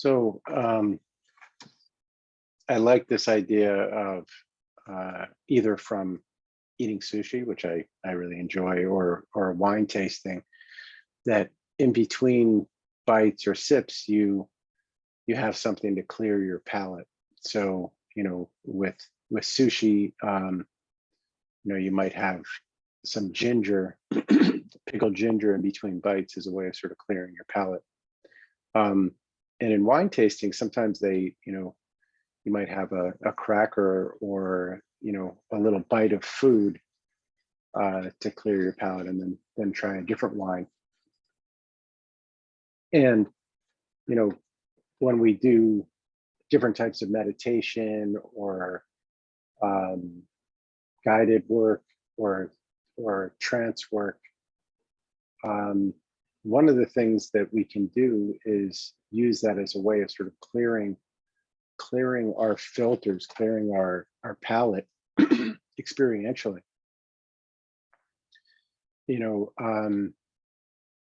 So I like this idea of either from eating sushi, which I really enjoy, or wine tasting, that in between bites or sips, you have something to clear your palate. So, with sushi, you might have some ginger, pickled ginger in between bites as a way of sort of clearing your palate. And in wine tasting, sometimes you might have a cracker or, a little bite of food to clear your palate, and then try a different wine. And, you know, when we do different types of meditation or guided work or trance work, one of the things that we can do is use that as a way of sort of clearing our filters, clearing our palate experientially.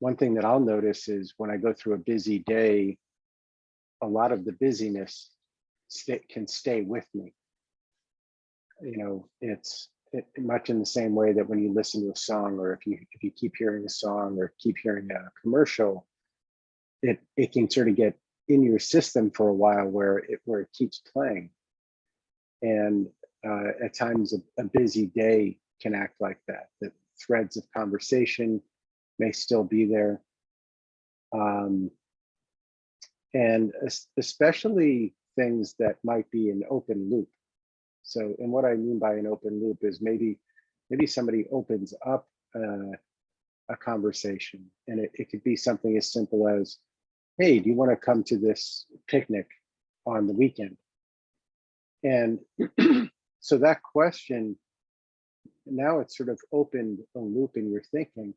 One thing that I'll notice is when I go through a busy day, a lot of the busyness can stay with me. It's much in the same way that when you listen to a song, or if you keep hearing a song or keep hearing a commercial, it can sort of get in your system for a while where it keeps playing. And at times a busy day can act like that. The threads of conversation may still be there. And especially things that might be an open loop. So, and what I mean by an open loop is maybe somebody opens up a conversation, and it could be something as simple as, hey, do you want to come to this picnic on the weekend? And so that question, now it's sort of opened a loop in your thinking.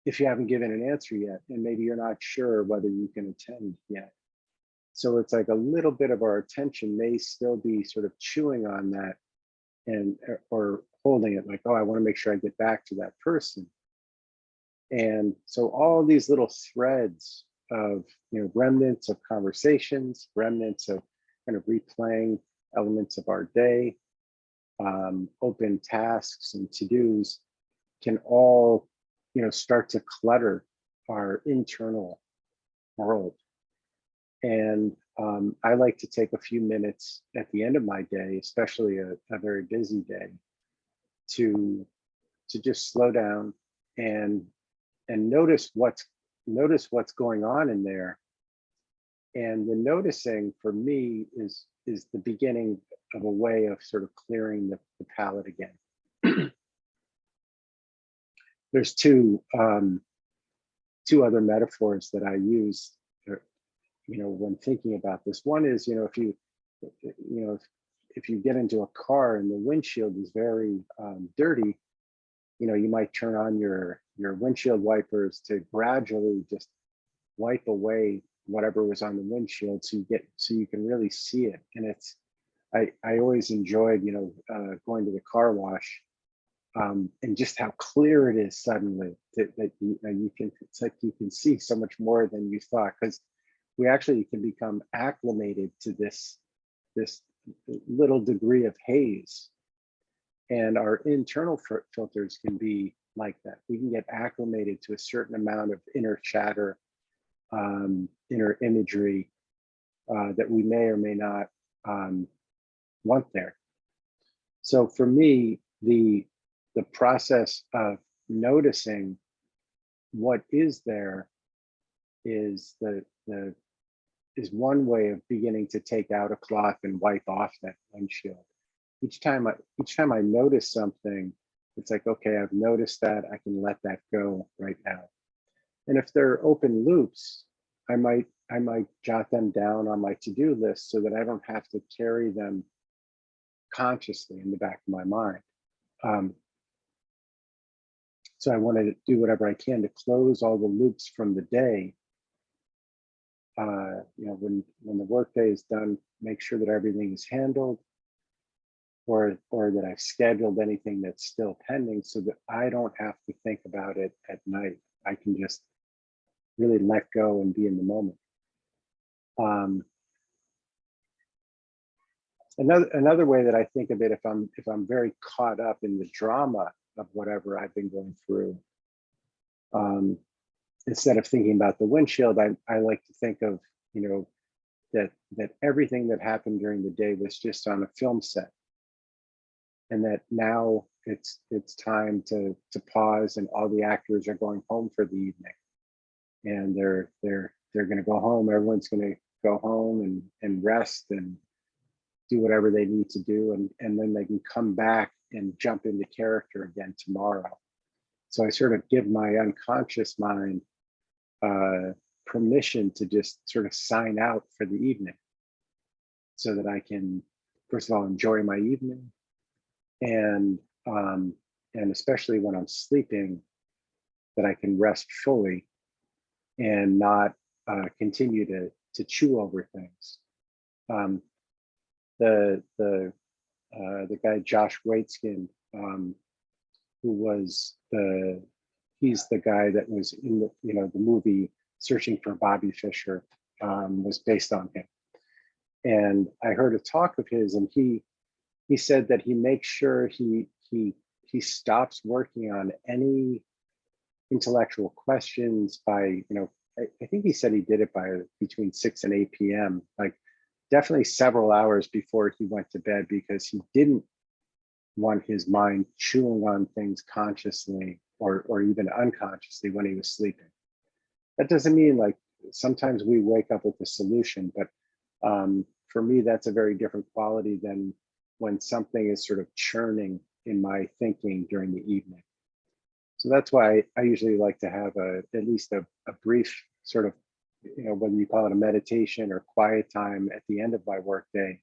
If you haven't given an answer yet, and maybe you're not sure whether you can attend yet. So it's like a little bit of our attention may still be sort of chewing on that or holding it like, oh, I want to make sure I get back to that person. And so all these little threads of, remnants of conversations, remnants of kind of replaying elements of our day, open tasks and to-dos can all, start to clutter our internal world. And I like to take a few minutes at the end of my day, especially a very busy day, to just slow down and notice what's going on in there. And the noticing for me is the beginning of a way of sort of clearing the palate again. There's two other metaphors that I use, when thinking about this. One is, if you get into a car and the windshield is very dirty, you might turn on your windshield wipers to gradually just wipe away whatever was on the windshield, so you can really see it. And I always enjoyed, going to the car wash, and just how clear it is suddenly that you can, it's like you can see so much more than you thought, because we actually can become acclimated to this little degree of haze. And our internal filters can be like that. We can get acclimated to a certain amount of inner chatter, inner imagery that we may or may not want there. So for me, the process of noticing what is there is is one way of beginning to take out a cloth and wipe off that windshield. Each time I notice something, it's like, okay, I've noticed that, I can let that go right now. And if they're open loops, I might jot them down on my to-do list so that I don't have to carry them consciously in the back of my mind. So I want to do whatever I can to close all the loops from the day. When the workday is done, make sure that everything is handled, or that I've scheduled anything that's still pending, so that I don't have to think about it at night. I can just, really let go and be in the moment. Another way that I think of it, if I'm very caught up in the drama of whatever I've been going through, instead of thinking about the windshield, I like to think of, that everything that happened during the day was just on a film set, and that now it's time to pause, and all the actors are going home for the evening, and they're going to go home. Everyone's going to go home and rest and do whatever they need to do, and then they can come back and jump into character again tomorrow. So I sort of give my unconscious mind permission to just sort of sign out for the evening, so that I can, first of all, enjoy my evening, and especially when I'm sleeping, that I can rest fully and not continue to chew over things. The guy Josh Waitzkin, who was he's the guy that was in the movie Searching for Bobby Fischer, was based on him. And I heard a talk of his, and he said that he makes sure he stops working on any intellectual questions by, I think he said he did it by between 6 and 8 p.m., like definitely several hours before he went to bed, because he didn't want his mind chewing on things consciously or even unconsciously when he was sleeping. That doesn't mean, like, sometimes we wake up with a solution, but for me, that's a very different quality than when something is sort of churning in my thinking during the evening. So that's why I usually like to have at least a brief sort of, whether you call it a meditation or quiet time at the end of my workday,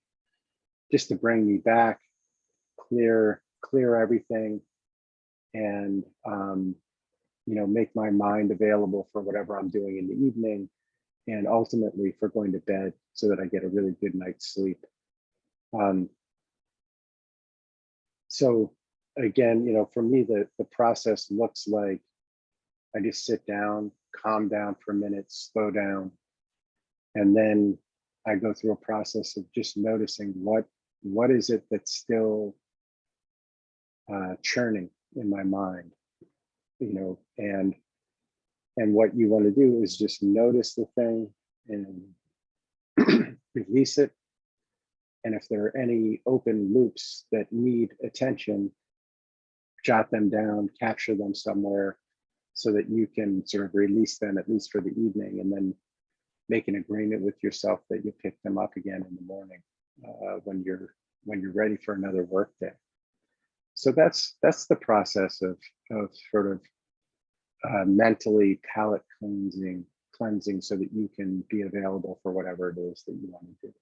just to bring me back, clear everything, and make my mind available for whatever I'm doing in the evening, and ultimately for going to bed, so that I get a really good night's sleep. So again, for me, the process looks like I just sit down, calm down for a minute, slow down, and then I go through a process of just noticing what is it that's still churning in my mind, and what you want to do is just notice the thing and release it. And if there are any open loops that need attention, jot them down, capture them somewhere, so that you can sort of release them, at least for the evening, and then make an agreement with yourself that you'll pick them up again in the morning, when you're ready for another work day. So that's the process of sort of mentally palate cleansing, so that you can be available for whatever it is that you want to do.